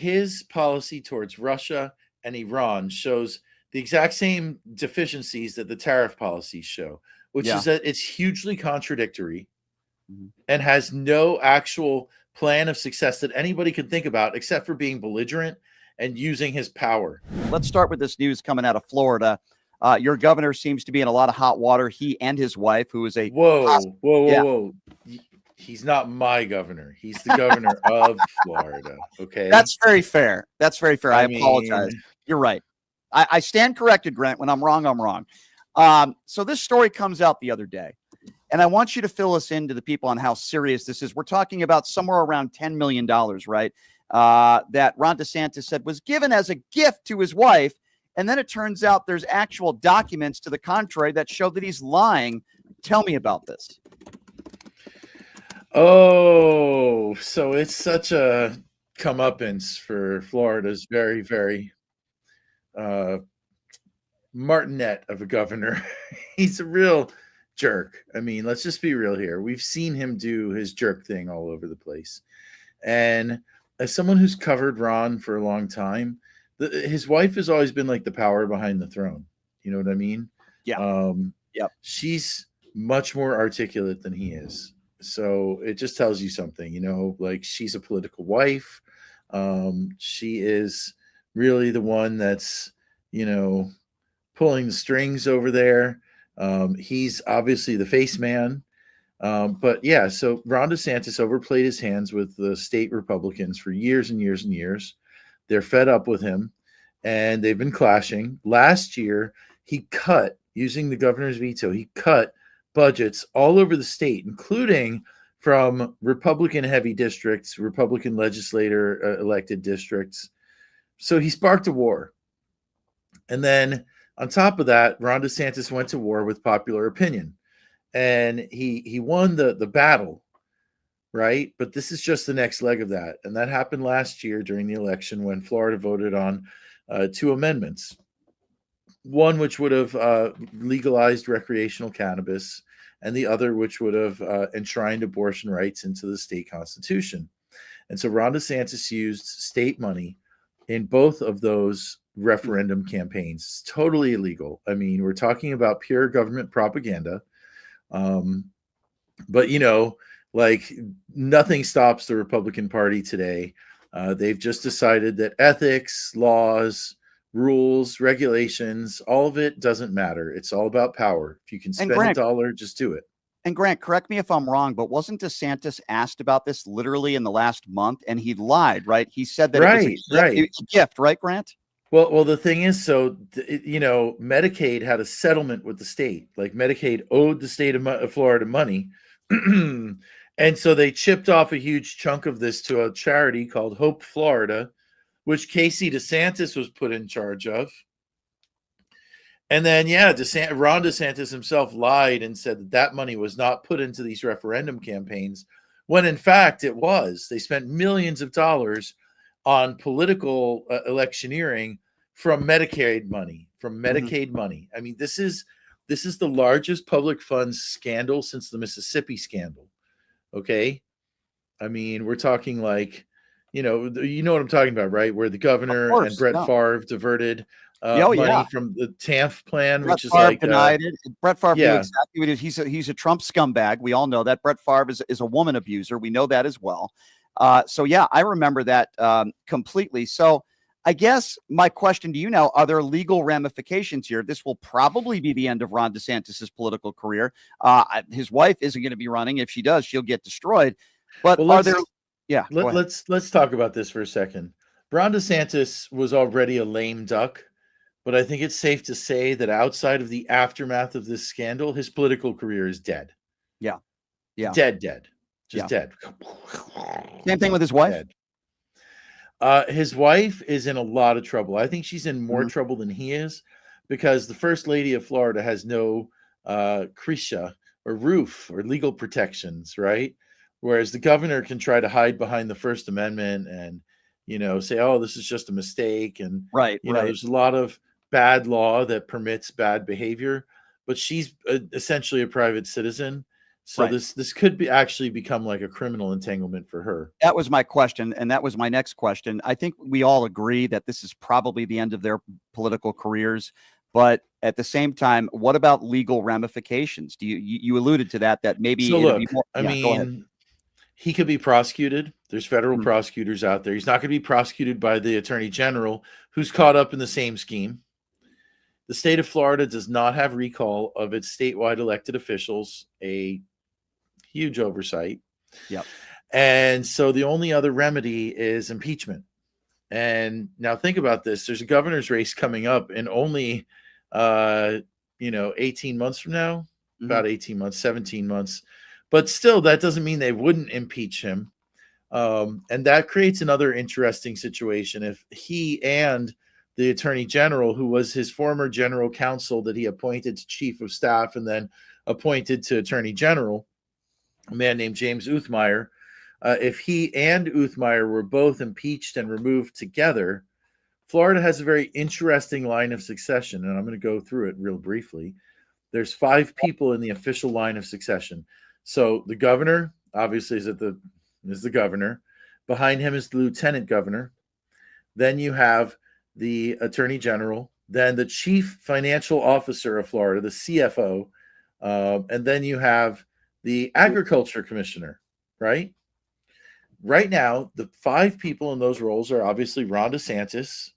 his policy towards Russia and Iran shows the exact same deficiencies that the tariff policies show, which Yeah. is that it's hugely contradictory Mhm. and has no actual plan of success that anybody can think about except for being belligerent and using his power. Let's start with this news coming out of Florida. Your governor seems to be in a lot of hot water. He and his wife, who is a whoa. He's not my governor. He's the governor of Florida. Okay. That's very fair. That's very fair. I apologize. mean, You're right. I stand corrected, Grant. When I'm wrong, I'm wrong. So this story comes out the other day, and I want you to fill us into the people on how serious this is. We're talking about somewhere around $10 million, right? That Ron DeSantis said was given as a gift to his wife. And then it turns out there's actual documents to the contrary that show that he's lying. Tell me about this. Oh, so it's such a comeuppance for Florida's very, very martinet of a governor. He's a real jerk. I mean, let's just be real here. We've seen him do his jerk thing all over the place. And as someone who's covered Ron for a long time, his wife has always been like the power behind the throne. You know what I mean? Yeah. Yep. She's much more articulate than he is. So it just tells you something, like she's a political wife. She is really the one that's, pulling the strings over there. He's obviously the face man. But yeah, so Ron DeSantis overplayed his hands with the state Republicans for years and years and years. They're fed up with him, and they've been clashing. Last year, he cut, using the governor's veto, he cut budgets all over the state, including from Republican-heavy districts, Republican legislator elected districts. So he sparked a war. And then on top of that, Ron DeSantis went to war with popular opinion. And he won the battle, right? But this is just the next leg of that. And that happened last year during the election when Florida voted on 2 amendments. One which would have legalized recreational cannabis, and the other which would have enshrined abortion rights into the state constitution. And so Ron DeSantis used state money in both of those referendum campaigns. It's totally illegal. I mean, we're talking about pure government propaganda. But like nothing stops the Republican Party today. They've just decided that ethics, laws, rules, regulations, all of it doesn't matter. It's all about power. If you can spend a dollar, just do it. And Grant, correct me if I'm wrong, but wasn't DeSantis asked about this literally in the last month, and he lied, right? He said that it was a gift, right, Grant? Well, the thing is, so, Medicaid had a settlement with the state. Like Medicaid owed the state of Florida money. And so they chipped off a huge chunk of this to a charity called Hope Florida, which Casey DeSantis was put in charge of. And then, Ron DeSantis himself lied and said that money was not put into these referendum campaigns, when in fact it was. They spent millions of dollars on political electioneering from Medicaid money, money. I mean, this is the largest public funds scandal since the Mississippi scandal. Okay. I mean, we're talking like, you know what I'm talking about, right? Where the governor and Brett Favre diverted money from the TANF plan, which is like denied it. Brett Favre knew exactly what it is. He's a Trump scumbag. We all know that. Brett Favre is a woman abuser. We know that as well. So yeah, I remember that completely. So I guess my question to you now, are there legal ramifications here? This will probably be the end of Ron DeSantis's political career. His wife isn't going to be running. If she does, she'll get destroyed. But are there? Yeah. Let's talk about this for a second. Ron DeSantis was already a lame duck, but I think it's safe to say that outside of the aftermath of this scandal, his political career is dead. Yeah. Dead. Just dead. Same thing with his wife. Dead. His wife is in a lot of trouble. I think she's in more trouble than he is, because the first lady of Florida has no CRISA or roof or legal protections, right? Whereas the governor can try to hide behind the First Amendment and, say, oh, this is just a mistake. And, there's a lot of bad law that permits bad behavior, but she's essentially a private citizen. So this could be actually become like a criminal entanglement for her. That was my question, and that was my next question. I think we all agree that this is probably the end of their political careers, but at the same time, what about legal ramifications? You alluded to that maybe So it'd be look, more. I Yeah, go ahead. mean, he could be prosecuted. There's federal Mhm. prosecutors out there. He's not going to be prosecuted by the attorney general, who's caught up in the same scheme. The state of Florida does not have recall of its statewide elected officials, a huge oversight. Yep. And so the only other remedy is impeachment. And now think about this. There's a governor's race coming up in only 18 months from now, about 18 months, 17 months. But still, that doesn't mean they wouldn't impeach him. And that creates another interesting situation. If he and the attorney general, who was his former general counsel that he appointed to chief of staff and then appointed to attorney general, a man named James Uthmeyer, if he and Uthmeyer were both impeached and removed together, Florida has a very interesting line of succession, and I'm going to go through it real briefly. There's 5 people in the official line of succession. So the governor, obviously, is the governor. Behind him is the lieutenant governor. Then you have the attorney general. Then the chief financial officer of Florida, the CFO. And then you have the agriculture commissioner, right? Right now, the 5 people in those roles are obviously Ron DeSantis.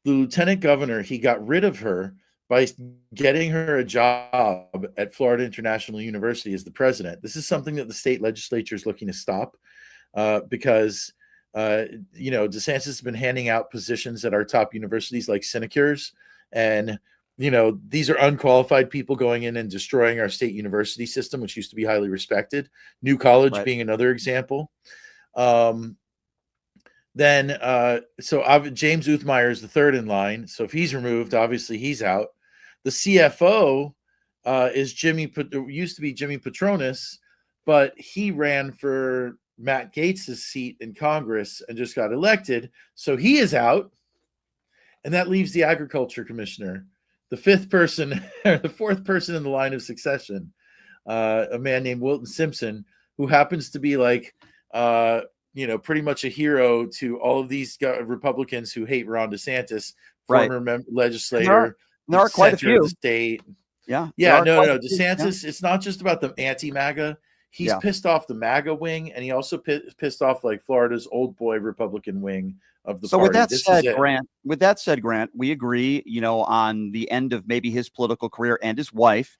The lieutenant governor, he got rid of her by getting her a job at Florida International University as the president. This is something that the state legislature is looking to stop because, DeSantis has been handing out positions at our top universities like sinecures. And, these are unqualified people going in and destroying our state university system, which used to be highly respected. New College being another example. So James Uthmeyer is the third in line. So if he's removed, obviously he's out. The CFO used to be Jimmy Patronis, but he ran for Matt Gaetz's seat in Congress and just got elected. So he is out. And that leaves the agriculture commissioner, the fourth person in the line of succession, a man named Wilton Simpson, who happens to be like, pretty much a hero to all of these Republicans who hate Ron DeSantis, former legislator. There are quite a few. Of the state. Yeah. No. DeSantis, it's not just about the anti-MAGA. He's pissed off the MAGA wing, and he also pissed off like Florida's old boy Republican wing of the party. With that said, Grant, we agree, on the end of maybe his political career and his wife,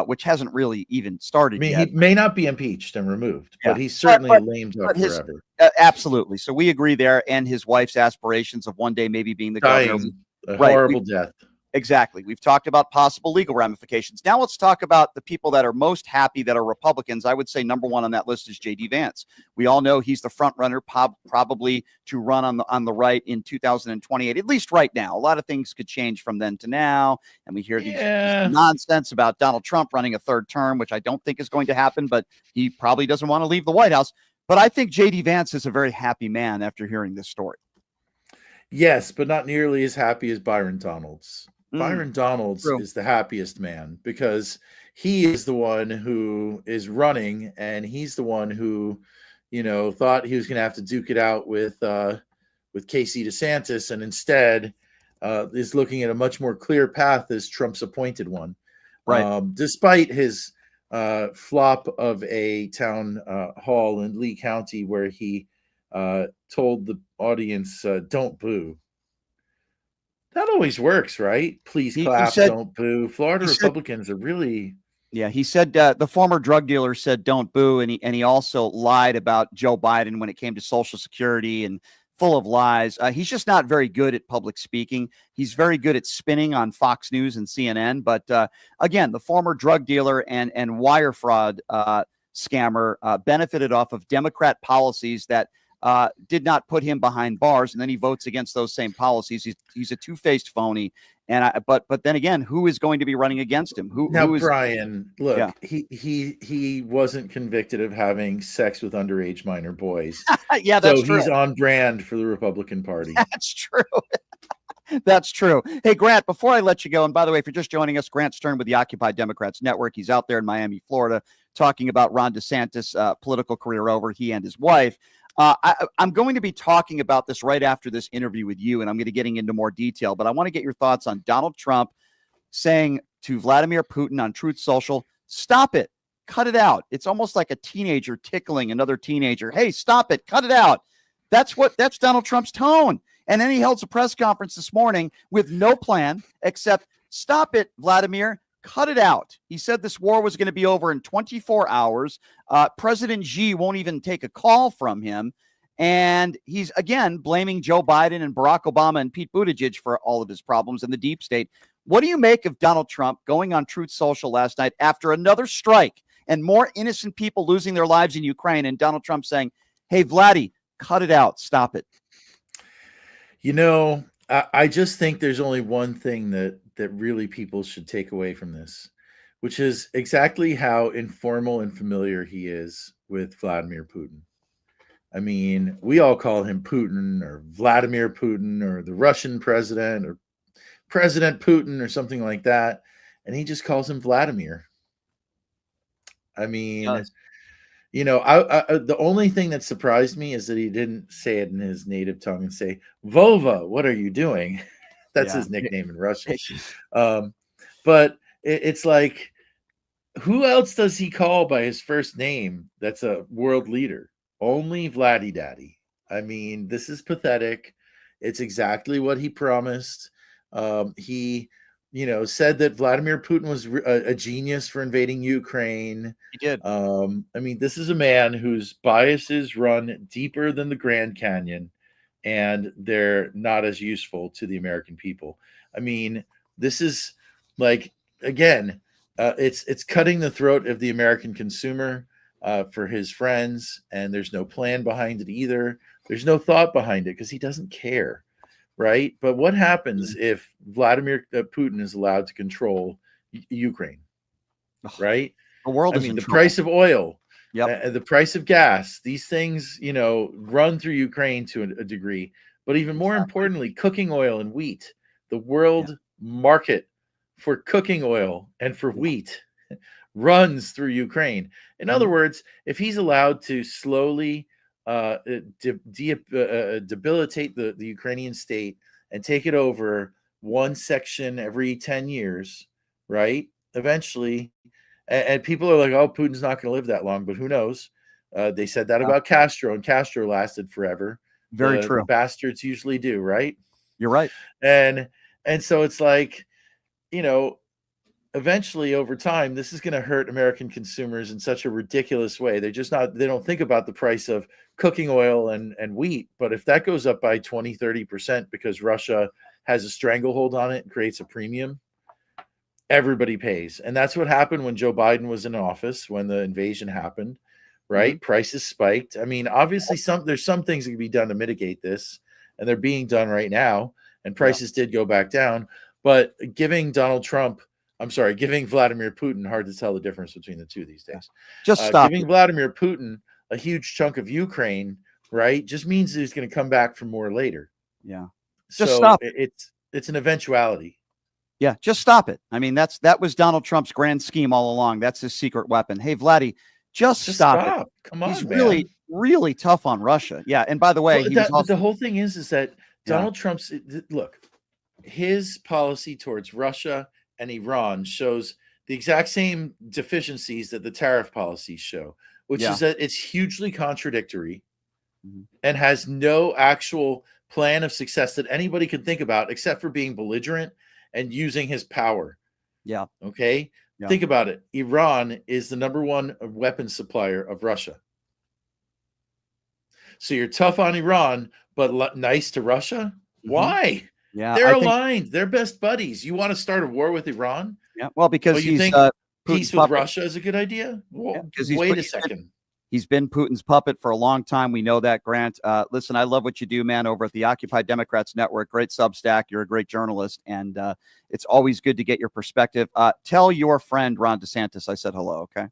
which hasn't really even started yet. He may not be impeached and removed, but he's certainly lame duck forever. Absolutely. So we agree there, and his wife's aspirations of one day maybe being the governor. A horrible death. Exactly. We've talked about possible legal ramifications. Now let's talk about the people that are most happy that are Republicans. I would say number one on that list is J.D. Vance. We all know he's the front runner, probably to run on the right in 2028, at least right now. A lot of things could change from then to now, and we hear these nonsense about Donald Trump running a third term, which I don't think is going to happen, but he probably doesn't want to leave the White House. But I think J.D. Vance is a very happy man after hearing this story. Yes, but not nearly as happy as Byron Donalds. Byron Donalds is the happiest man because he is the one who is running, and he's the one who, thought he was going to have to duke it out with Casey DeSantis, and instead is looking at a much more clear path as Trump's appointed one. Right. Despite his flop of a town hall in Lee County where he told the audience, "Don't boo." That always works, right? Please clap, don't boo. Florida Republicans are really... Yeah, he said the former drug dealer said don't boo, and he also lied about Joe Biden when it came to Social Security and full of lies. He's just not very good at public speaking. He's very good at spinning on Fox News and CNN. But again, the former drug dealer and wire fraud scammer benefited off of Democrat policies that did not put him behind bars, and then he votes against those same policies. He's a two-faced phony. And but then again, who is going to be running against him? Brian, look, he wasn't convicted of having sex with underage minor boys. Yeah, that's true. He's on brand for the Republican Party. That's true. That's true. Hey, Grant, before I let you go, and by the way, if you're just joining us, Grant Stern with the Occupy Democrats Network. He's out there in Miami, Florida, talking about Ron DeSantis' political career over, he and his wife. I'm going to be talking about this right after this interview with you, and I'm going to getting into more detail, but I want to get your thoughts on Donald Trump saying to Vladimir Putin on Truth Social, stop it, cut it out. It's almost like a teenager tickling another teenager. Hey, stop it, cut it out. That's Donald Trump's tone. And then he held a press conference this morning with no plan except stop it, Vladimir, cut it out. He said this war was going to be over in 24 hours. President Xi won't even take a call from him. And he's, again, blaming Joe Biden and Barack Obama and Pete Buttigieg for all of his problems in the deep state. What do you make of Donald Trump going on Truth Social last night after another strike and more innocent people losing their lives in Ukraine, and Donald Trump saying, hey, Vladdy, cut it out, stop it? You know, I just think there's only one thing that really people should take away from this, which is exactly how informal and familiar he is with Vladimir Putin. I mean, we all call him Putin or Vladimir Putin or the Russian president or President Putin or something like that. And he just calls him Vladimir. I mean, you know, the only thing that surprised me is that he didn't say it in his native tongue and say, Vova, what are you doing? That's his nickname in Russian. But it's like, who else does he call by his first name that's a world leader? Only Vladdy Daddy. I mean, this is pathetic. It's exactly what he promised. He, you know, said that Vladimir Putin was a genius for invading Ukraine. He did. I mean, this is a man whose biases run deeper than the Grand Canyon, and they're not as useful to the American people. I mean, this is like, again, it's cutting the throat of the American consumer for his friends, and there's no plan behind it either. There's no thought behind it because he doesn't care, right? But what happens if Vladimir Putin is allowed to control Ukraine, right? The world is the trouble. Price of oil, Yep. the price of gas, these things, you know, run through Ukraine to a degree. But even more importantly, cooking oil and wheat, the world market for cooking oil and for wheat runs through Ukraine. In other words, if he's allowed to slowly debilitate the Ukrainian state and take it over one section every 10 years, right? Eventually, and people are like, oh, Putin's not going to live that long, but who knows? They said that about Castro, and Castro lasted forever. Very true. The bastards usually do, right? You're right. And so it's like, you know, eventually over time, this is going to hurt American consumers in such a ridiculous way. They don't think about the price of cooking oil and wheat. But if that goes up by 20-30% because Russia has a stranglehold on it and creates a premium, everybody pays. And that's what happened when Joe Biden was in office, when the invasion happened, right? Prices spiked. I mean, obviously there's some things that can be done to mitigate this, and they're being done right now. And prices did go back down. But giving Vladimir Putin, hard to tell the difference between the two these days. Just stop. Giving Vladimir Putin a huge chunk of Ukraine, right, just means that he's going to come back for more later. Yeah. Just stop. It's an eventuality. Yeah, just stop it. I mean, that was Donald Trump's grand scheme all along. That's his secret weapon. Hey, Vladdy, just stop it. Come on, he's man. really, really tough on Russia. Yeah, and by the way, the whole thing is that Donald Trump's his policy towards Russia and Iran shows the exact same deficiencies that the tariff policies show, which is that it's hugely contradictory and has no actual plan of success that anybody can think about except for being belligerent and using his power. Yeah. Okay. Yeah. Think about it. Iran is the #1 weapons supplier of Russia. So you're tough on Iran, but nice to Russia? Why? Yeah, they're aligned. They're best buddies. You want to start a war with Iran? Yeah. Well, because you think peace with Russia is a good idea? Well, wait a second. He's been Putin's puppet for a long time. We know that, Grant. Listen, I love what you do, man, over at the Occupy Democrats Network. Great Substack. You're a great journalist, and it's always good to get your perspective. Tell your friend Ron DeSantis I said hello, okay?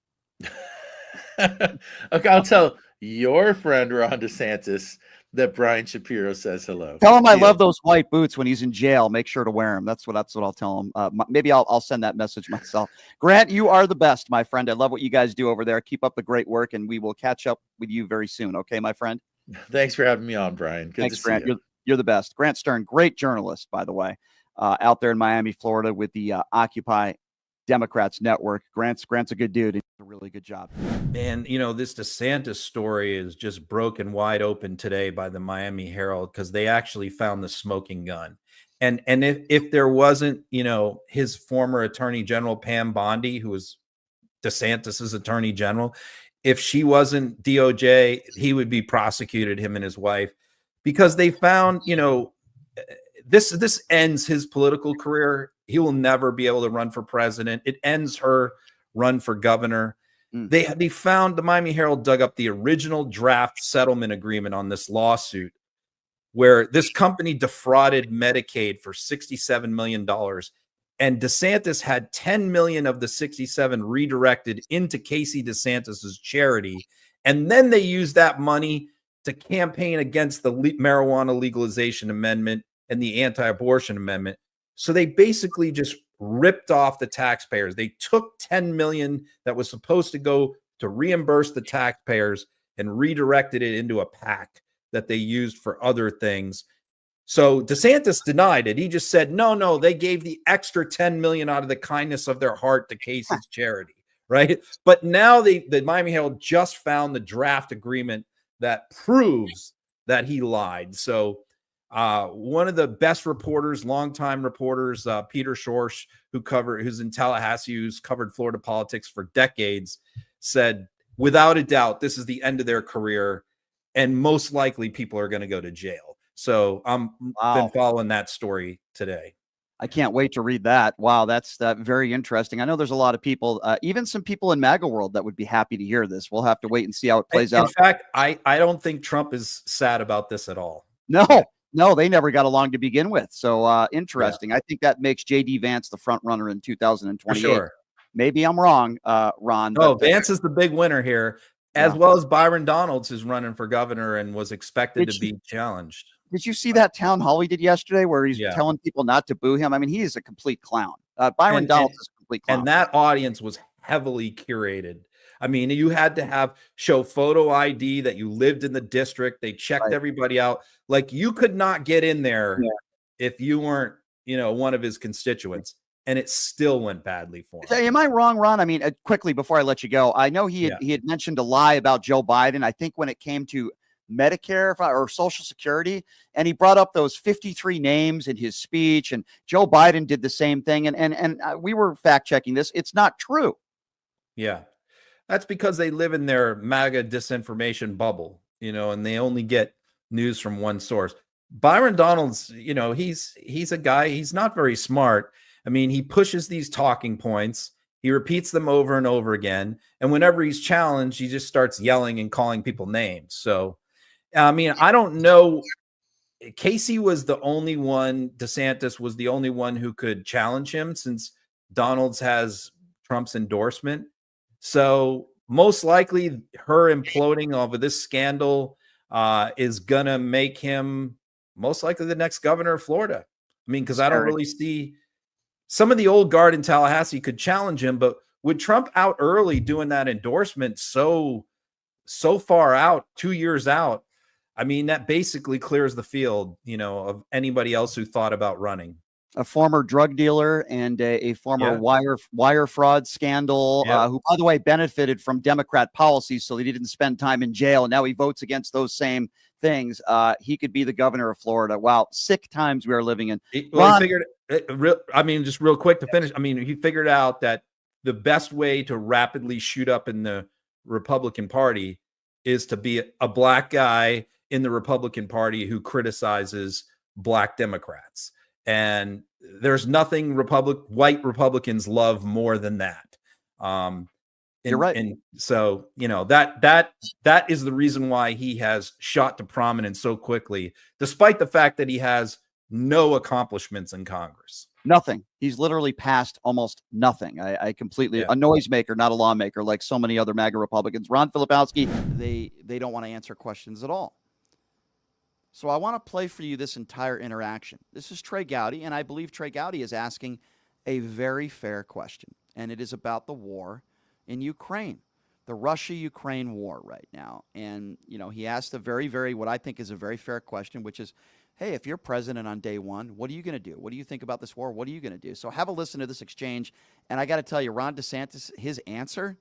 Okay, I'll tell your friend Ron DeSantis that Brian Shapiro says hello. Tell him I love those white boots when he's in jail. Make sure to wear them. That's what I'll tell him. Maybe I'll send that message myself. Grant, you are the best, my friend. I love what you guys do over there. Keep up the great work, and we will catch up with you very soon. Okay, my friend? Thanks for having me on, Brian. Good Thanks, to Grant. see you. You're the best. Grant Stern, great journalist, by the way, out there in Miami, Florida with the Occupy Democrats Network. Grant's a good dude. He does a really good job. Man, you know, this DeSantis story is just broken wide open today by the Miami Herald, because they actually found the smoking gun. And if there wasn't, you know, his former attorney general, Pam Bondi, who was DeSantis's attorney general, if she wasn't DOJ, he would be prosecuted, him and his wife, because they found, you know, this ends his political career. He will never be able to run for president. It ends her run for governor. They found, the Miami Herald dug up the original draft settlement agreement on this lawsuit, where this company defrauded Medicaid for $67 million. And DeSantis had 10 million of the 67 redirected into Casey DeSantis's charity. And then they used that money to campaign against the marijuana legalization amendment and the anti-abortion amendment. So they basically just ripped off the taxpayers. They took 10 million that was supposed to go to reimburse the taxpayers and redirected it into a PAC that they used for other things. So DeSantis denied it. He just said, no, they gave the extra 10 million out of the kindness of their heart to Casey's charity, right? But now the Miami Herald just found the draft agreement that proves that he lied. So one of the best reporters, longtime reporters, Peter Schorsch, who's in Tallahassee, who's covered Florida politics for decades, said, without a doubt, this is the end of their career, and most likely people are going to go to jail. So I'm been following that story today. I can't wait to read that. Wow, that's very interesting. I know there's a lot of people, even some people in MAGA world, that would be happy to hear this. We'll have to wait and see how it plays out. In fact, I don't think Trump is sad about this at all. No, they never got along to begin with. So interesting. Yeah. I think that makes J.D. Vance the front runner in 2028. Sure. Maybe I'm wrong, Ron. No, Vance is the big winner here, as well as Byron Donalds, who's running for governor and was expected to be challenged. Did you see that town hall he did yesterday where he's telling people not to boo him? I mean, he is a complete clown. Byron Donalds is a complete clown. And that audience was heavily curated. I mean, you had to show photo ID that you lived in the district. They checked everybody out. Like, you could not get in there if you weren't, you know, one of his constituents. And it still went badly for him. Am I wrong, Ron? I mean, quickly before I let you go, I know he had mentioned a lie about Joe Biden. I think when it came to Medicare or Social Security, and he brought up those 53 names in his speech, and Joe Biden did the same thing. And we were fact checking this. It's not true. Yeah. That's because they live in their MAGA disinformation bubble, you know, and they only get news from one source. Byron Donalds, you know, he's a guy, he's not very smart. I mean, he pushes these talking points. He repeats them over and over again. And whenever he's challenged, he just starts yelling and calling people names. So, I mean, I don't know. Casey was the only one, DeSantis was the only one who could challenge him, since Donalds has Trump's endorsement. So most likely her imploding over this scandal is going to make him most likely the next governor of Florida. I mean, because I don't really see, some of the old guard in Tallahassee could challenge him, but with Trump out early doing that endorsement so far out, 2 years out, I mean, that basically clears the field, you know, of anybody else who thought about running. A former drug dealer and a former wire fraud scandal, who, by the way, benefited from Democrat policies, so he didn't spend time in jail. And now he votes against those same things. He could be the governor of Florida. Wow, sick times we are living in. Well, he figured, I mean, just real quick to finish. I mean, he figured out that the best way to rapidly shoot up in the Republican Party is to be a black guy in the Republican Party who criticizes black Democrats. And there's nothing white Republicans love more than that. You're right. And so, you know, that is the reason why he has shot to prominence so quickly, despite the fact that he has no accomplishments in Congress. Nothing. He's literally passed almost nothing. I completely, a noisemaker, not a lawmaker, like so many other MAGA Republicans. Ron Filipowski, they don't want to answer questions at all. So I want to play for you this entire interaction. This is Trey Gowdy, and I believe Trey Gowdy is asking a very fair question, and it is about the war in Ukraine, the Russia-Ukraine war right now. And, you know, he asked a very, very, what I think is a very fair question, which is, hey, if you're president on day one, what are you going to do? What do you think about this war? What are you going to do? So have a listen to this exchange. And I got to tell you, Ron DeSantis, his answer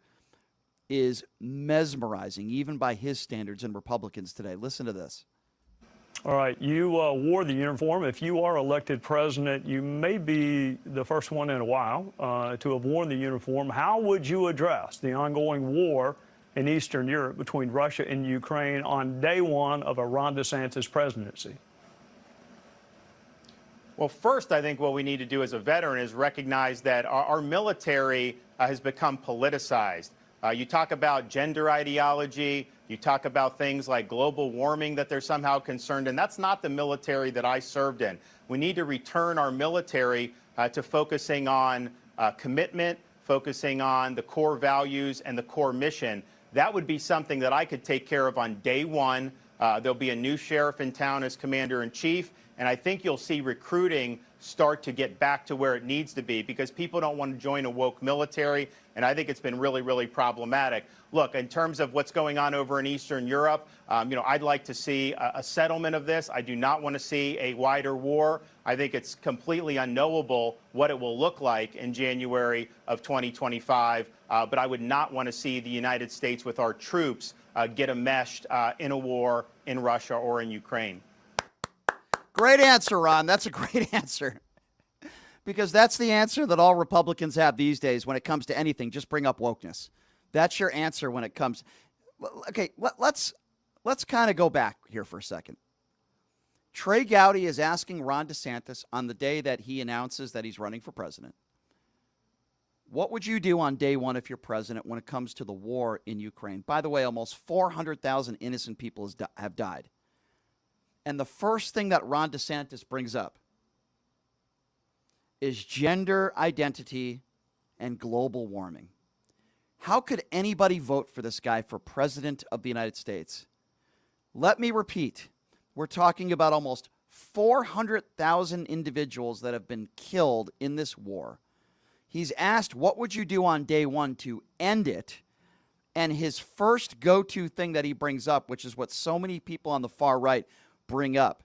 is mesmerizing, even by his standards and Republicans today. Listen to this. All right, you wore the uniform. If you are elected president, you may be the first one in a while to have worn the uniform. How would you address the ongoing war in Eastern Europe between Russia and Ukraine on day one of a Ron DeSantis presidency? Well, first, I think what we need to do as a veteran is recognize that our military has become politicized. You talk about gender ideology, you talk about things like global warming that they're somehow concerned in. That's not the military that I served in. We need to return our military to focusing on commitment, focusing on the core values and the core mission. That would be something that I could take care of on day one. There'll be a new sheriff in town as commander-in-chief, and I think you'll see recruiting start to get back to where it needs to be because people don't want to join a woke military, and I think it's been really, really problematic. Look, in terms of what's going on over in Eastern Europe, I'd like to see a settlement of this. I do not want to see a wider war. I think it's completely unknowable what it will look like in January of 2025, but I would not want to see the United States with our troops get enmeshed in a war in Russia or in Ukraine. Great answer, Ron. That's a great answer. Because that's the answer that all Republicans have these days when it comes to anything. Just bring up wokeness. That's your answer when it comes. Okay, let's kind of go back here for a second. Trey Gowdy is asking Ron DeSantis on the day that he announces that he's running for president, what would you do on day one if you're president when it comes to the war in Ukraine? By the way, almost 400,000 innocent people have died. And the first thing that Ron DeSantis brings up is gender identity and global warming. How could anybody vote for this guy for president of the United States? Let me repeat. We're talking about almost 400,000 individuals that have been killed in this war. He's asked, what would you do on day one to end it? And his first go-to thing that he brings up, which is what so many people on the far right bring up,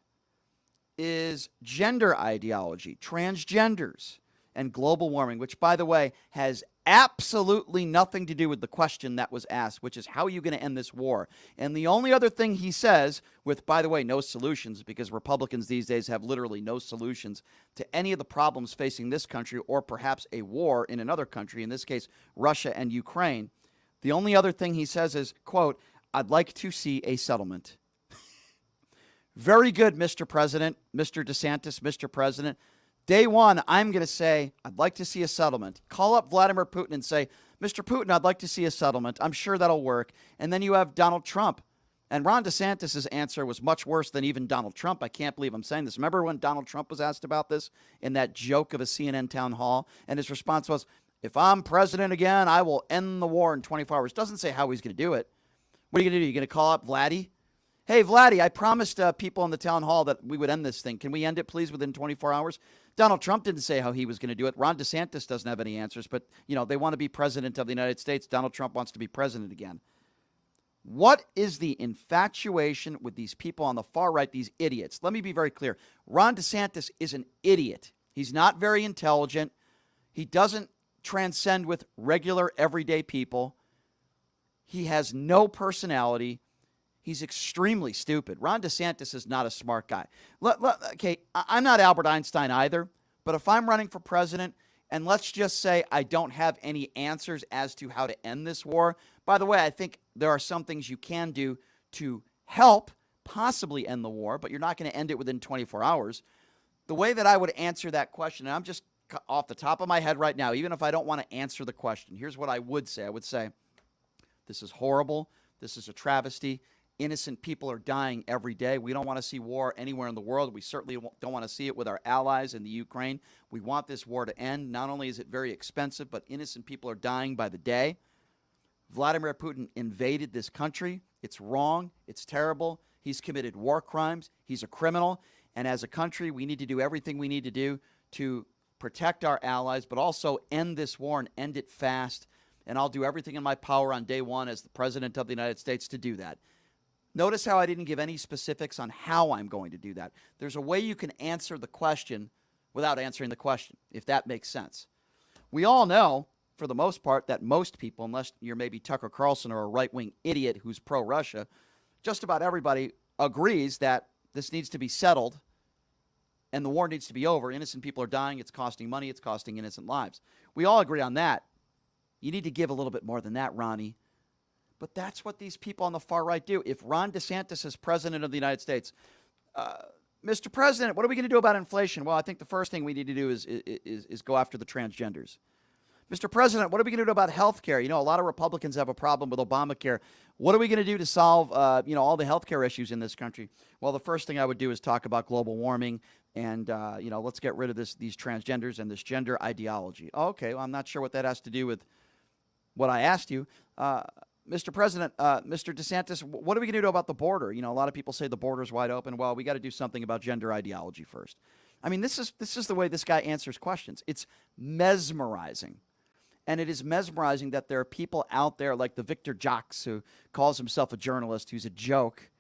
is gender ideology, transgenders, and global warming, which, by the way, has absolutely nothing to do with the question that was asked, which is how are you going to end this war? And the only other thing he says, with, by the way, no solutions, because Republicans these days have literally no solutions to any of the problems facing this country or perhaps a war in another country, in this case, Russia and Ukraine. The only other thing he says is, quote, I'd like to see a settlement. Very good, Mr. President, Mr. DeSantis, Mr. President. Day one, I'm going to say, I'd like to see a settlement. Call up Vladimir Putin and say, Mr. Putin, I'd like to see a settlement. I'm sure that'll work. And then you have Donald Trump. And Ron DeSantis' answer was much worse than even Donald Trump. I can't believe I'm saying this. Remember when Donald Trump was asked about this in that joke of a CNN town hall? And his response was, if I'm president again, I will end the war in 24 hours. Doesn't say how he's going to do it. What are you going to do? You're going to call up Vladdy? Hey, Vladdy, I promised people in the town hall that we would end this thing. Can we end it, please, within 24 hours? Donald Trump didn't say how he was going to do it. Ron DeSantis doesn't have any answers, but, they want to be president of the United States. Donald Trump wants to be president again. What is the infatuation with these people on the far right, these idiots? Let me be very clear. Ron DeSantis is an idiot. He's not very intelligent. He doesn't transcend with regular, everyday people. He has no personality. He's extremely stupid. Ron DeSantis is not a smart guy. Okay, I'm not Albert Einstein either, but if I'm running for president, and let's just say I don't have any answers as to how to end this war. By the way, I think there are some things you can do to help possibly end the war, but you're not going to end it within 24 hours. The way that I would answer that question, and I'm just off the top of my head right now, even if I don't want to answer the question, here's what I would say. I would say, this is horrible. This is a travesty. Innocent people are dying every day. We don't want to see war anywhere in the world. We certainly don't want to see it with our allies in the Ukraine. We want this war to end. Not only is it very expensive, but innocent people are dying by the day. Vladimir Putin invaded this country. It's wrong. It's terrible. He's committed war crimes. He's a criminal. And as a country, we need to do everything we need to do to protect our allies, but also end this war and end it fast. And I'll do everything in my power on day one as the President of the United States to do that. Notice how I didn't give any specifics on how I'm going to do that. There's a way you can answer the question without answering the question, if that makes sense. We all know, for the most part, that most people, unless you're maybe Tucker Carlson or a right-wing idiot who's pro-Russia, just about everybody agrees that this needs to be settled and the war needs to be over. Innocent people are dying. It's costing money. It's costing innocent lives. We all agree on that. You need to give a little bit more than that, Ronnie. But that's what these people on the far right do. If Ron DeSantis is president of the United States, Mr. President, what are we going to do about inflation? Well, I think the first thing we need to do is go after the transgenders. Mr. President, what are we going to do about health care? You know, a lot of Republicans have a problem with Obamacare. What are we going to do to solve, all the health care issues in this country? Well, the first thing I would do is talk about global warming and, let's get rid of these transgenders and this gender ideology. Okay, well, I'm not sure what that has to do with what I asked you. Mr. President, Mr. DeSantis, what are we going to do about the border? You know, a lot of people say the border's wide open. Well, we got to do something about gender ideology first. I mean, this is the way this guy answers questions. It's mesmerizing. And it is mesmerizing that there are people out there like the Victor Jacques, who calls himself a journalist, who's a joke.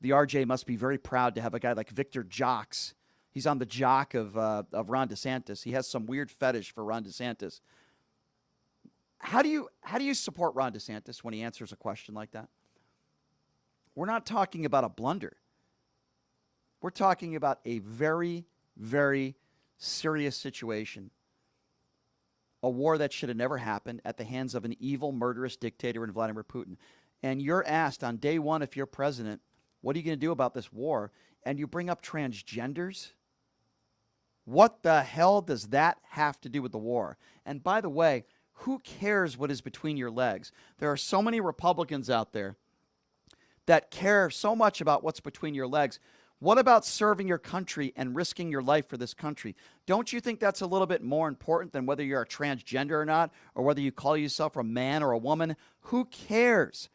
The RJ must be very proud to have a guy like Victor Jacques. He's on the jock of Ron DeSantis. He has some weird fetish for Ron DeSantis. How do you support Ron DeSantis when he answers a question like that? We're not talking about a blunder. We're talking about a very, very serious situation. A war that should have never happened at the hands of an evil, murderous dictator in Vladimir Putin. And you're asked on day one, if you're president, what are you going to do about this war? And you bring up transgenders? What the hell does that have to do with the war? And by the way, who cares what is between your legs? There are so many Republicans out there that care so much about what's between your legs. What about serving your country and risking your life for this country? Don't you think that's a little bit more important than whether you're a transgender or not, or whether you call yourself a man or a woman? Who cares?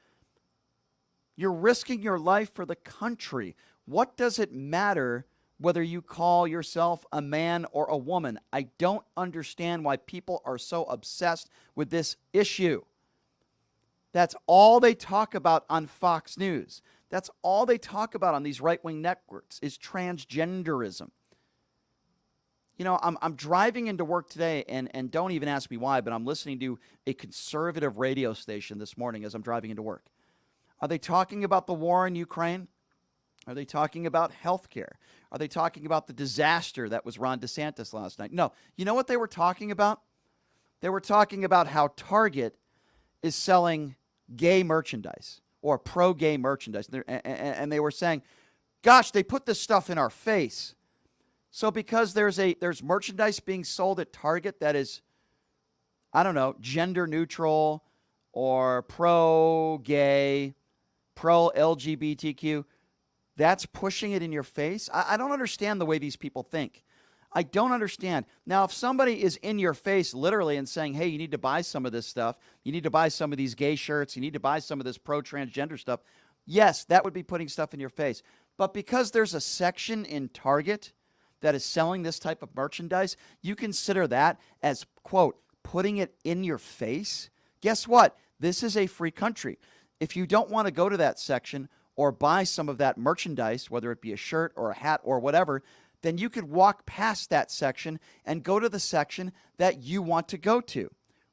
You're risking your life for the country. What does it matter whether you call yourself a man or a woman? I don't understand why people are so obsessed with this issue. That's all they talk about on Fox News. That's all they talk about on these right-wing networks is transgenderism. You know, I'm driving into work today, and don't even ask me why, but I'm listening to a conservative radio station this morning as I'm driving into work. Are they talking about the war in Ukraine? Are they talking about health care? Are they talking about the disaster that was Ron DeSantis last night? No. You know what they were talking about? They were talking about how Target is selling gay merchandise or pro-gay merchandise. And they were saying, gosh, they put this stuff in our face. So because there's merchandise being sold at Target that is, I don't know, gender neutral or pro-gay, pro-LGBTQ, that's pushing it in your face? I don't understand the way these people think. I don't understand. Now, if somebody is in your face literally and saying, hey, you need to buy some of this stuff, you need to buy some of these gay shirts, you need to buy some of this pro-transgender stuff, yes, that would be putting stuff in your face. But because there's a section in Target that is selling this type of merchandise, you consider that as, quote, putting it in your face? Guess what? This is a free country. If you don't want to go to that section or buy some of that merchandise, whether it be a shirt or a hat or whatever, then you could walk past that section and go to the section that you want to go to.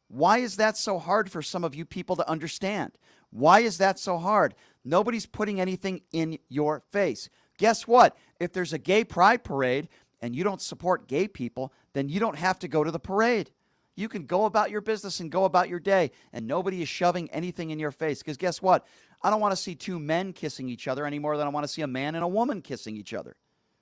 Why is that so hard for some of you people to understand? Why is that so hard? Nobody's putting anything in your face. Guess what? If there's a gay pride parade and you don't support gay people, then you don't have to go to the parade. You can go about your business and go about your day, and nobody is shoving anything in your face. Because guess what? I don't want to see two men kissing each other any more than I want to see a man and a woman kissing each other.